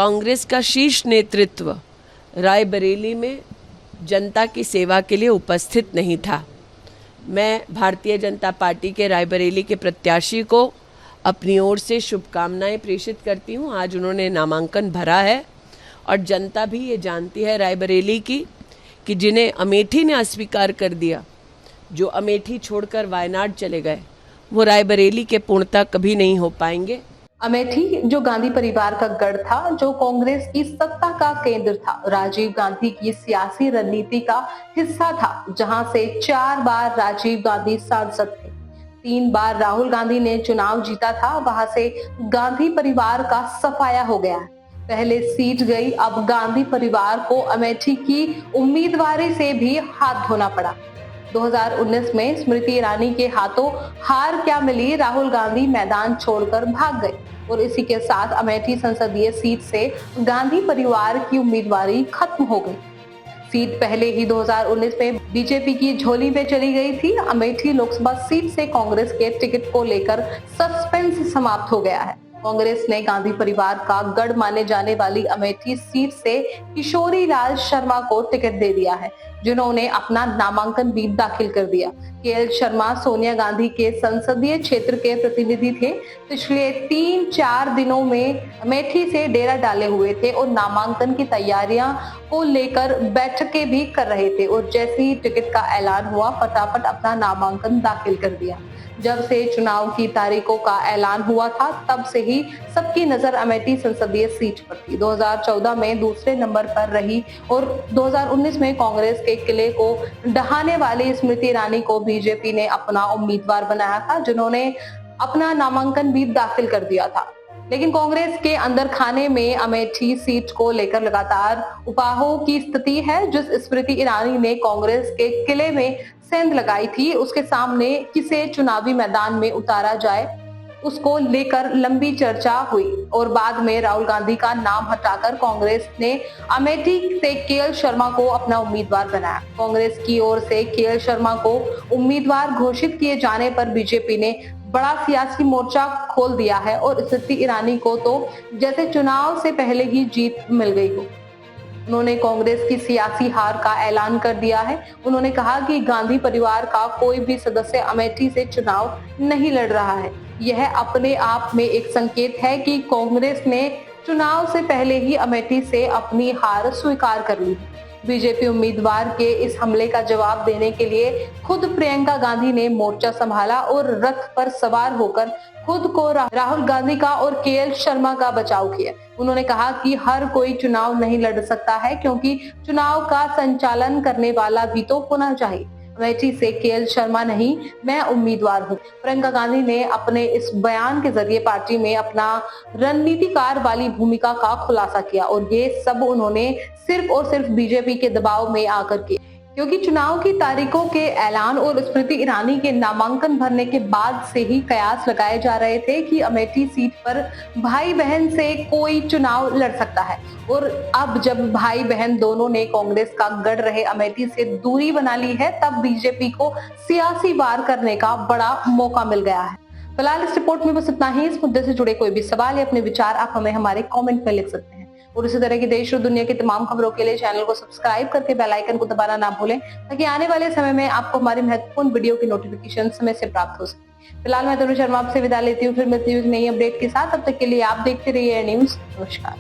कांग्रेस का शीर्ष नेतृत्व रायबरेली में जनता की सेवा के लिए उपस्थित नहीं था। मैं भारतीय जनता पार्टी के रायबरेली के प्रत्याशी को अपनी ओर से शुभकामनाएं प्रेषित करती हूं। आज उन्होंने नामांकन भरा है और जनता भी ये जानती है रायबरेली की कि जिन्हें अमेठी ने अस्वीकार कर दिया, जो अमेठी छोड़कर वायनाड चले गए, वो रायबरेली के पूर्णता कभी नहीं हो पाएंगे। अमेठी जो गांधी परिवार का गढ़ था, जो कांग्रेस की सत्ता का केंद्र था, राजीव गांधी की सियासी रणनीति का हिस्सा था, जहां से 4 बार राजीव गांधी सांसद थे, 3 बार राहुल गांधी ने चुनाव जीता था, वहां से गांधी परिवार का सफाया हो गया है। पहले सीट गई, अब गांधी परिवार को अमेठी की उम्मीदवारी से भी हाथ धोना पड़ा। 2019 में स्मृति ईरानी के हाथों हार क्या मिली, राहुल गांधी मैदान छोड़कर भाग गए और इसी के साथ अमेठी संसदीय सीट से गांधी परिवार की उम्मीदवारी खत्म हो गई। सीट पहले ही 2019 में बीजेपी की झोली में चली गई थी। अमेठी लोकसभा सीट से कांग्रेस के टिकट को लेकर सस्पेंस समाप्त हो गया है। कांग्रेस ने गांधी परिवार का गढ़ माने जाने वाली अमेठी सीट से किशोरी लाल शर्मा को टिकट दे दिया है, जिन्होंने अपना नामांकन भी दाखिल कर दिया। केएल शर्मा सोनिया गांधी के संसदीय क्षेत्र के प्रतिनिधि थे। पिछले 3-4 दिनों में अमेठी से डेरा डाले हुए थे और नामांकन की तैयारियां को लेकर बैठकें भी कर रहे थे और जैसे ही टिकट का ऐलान हुआ, फटाफट अपना नामांकन दाखिल कर दिया। जब से चुनाव की तारीखों का ऐलान हुआ था, तब से ही सबकी नजर अमेठी संसदीय सीट पर थी। 2014 में दूसरे नंबर पर रही और 2019 में कांग्रेस के किले को ढहाने वाली स्मृति ईरानी को बीजेपी ने अपना उम्मीदवार बनाया था, जिन्होंने अपना नामांकन भी दाखिल कर दिया था। लेकिन कांग्रेस के अंदर खाने में अमेठी सीट को लेकर लगातार उपाहों की स्थिति है। जिस स्मृति ईरानी ने कांग्रेस के किले में सेंध लगाई थी, उसके सामने किसे चुनावी मैदान में उतारा जाए, उसको लेकर लंबी चर्चा हुई और बाद में राहुल गांधी का नाम हटाकर कांग्रेस ने अमेठी से केएल शर्मा को अपना उम्मीदवार बनाया। कांग्रेस की ओर से केएल शर्मा को उम्मीदवार घोषित किए जाने पर बीजेपी ने बड़ा सियासी मोर्चा खोल दिया है और स्मृति ईरानी को तो जैसे चुनाव से पहले ही जीत मिल गई हो। उन्होंने कांग्रेस की सियासी हार का ऐलान कर दिया है। उन्होंने कहा कि गांधी परिवार का कोई भी सदस्य अमेठी से चुनाव नहीं लड़ रहा है। यह अपने आप में एक संकेत है कि कांग्रेस ने चुनाव से पहले ही अमेठी से अपनी हार स्वीकार कर ली। बीजेपी उम्मीदवार के इस हमले का जवाब देने के लिए खुद प्रियंका गांधी ने मोर्चा संभाला और रथ पर सवार होकर खुद को राहुल गांधी का और केएल शर्मा का बचाव किया। उन्होंने कहा कि हर कोई चुनाव नहीं लड़ सकता है, क्योंकि चुनाव का संचालन करने वाला भी तो होना चाहिए। अमेठी से केएल शर्मा नहीं, मैं उम्मीदवार हूँ। प्रियंका गांधी ने अपने इस बयान के जरिए पार्टी में अपना रणनीतिकार वाली भूमिका का खुलासा किया और ये सब उन्होंने सिर्फ और सिर्फ बीजेपी के दबाव में आकर किया, क्योंकि चुनाव की तारीखों के ऐलान और स्मृति ईरानी के नामांकन भरने के बाद से ही कयास लगाए जा रहे थे कि अमेठी सीट पर भाई बहन से कोई चुनाव लड़ सकता है। और अब जब भाई बहन दोनों ने कांग्रेस का गढ़ रहे अमेठी से दूरी बना ली है, तब बीजेपी को सियासी वार करने का बड़ा मौका मिल गया है। फिलहाल इस रिपोर्ट में बस इतना ही। इस मुद्दे से जुड़े कोई भी सवाल या अपने विचार आप हमें हमारे कमेंट में लिख सकते हैं और इसी तरह की देश और दुनिया की तमाम खबरों के लिए चैनल को सब्सक्राइब करके बेल आइकन को दबाना ना भूलें, ताकि आने वाले समय में आपको हमारी महत्वपूर्ण वीडियो की नोटिफिकेशन समय से प्राप्त हो सके। फिलहाल मैं तनु शर्मा आपसे विदा लेती हूँ, फिर मिलती हूँ नई अपडेट के साथ। तब तक के लिए आप देखते रहिए न्यूज़। नमस्कार।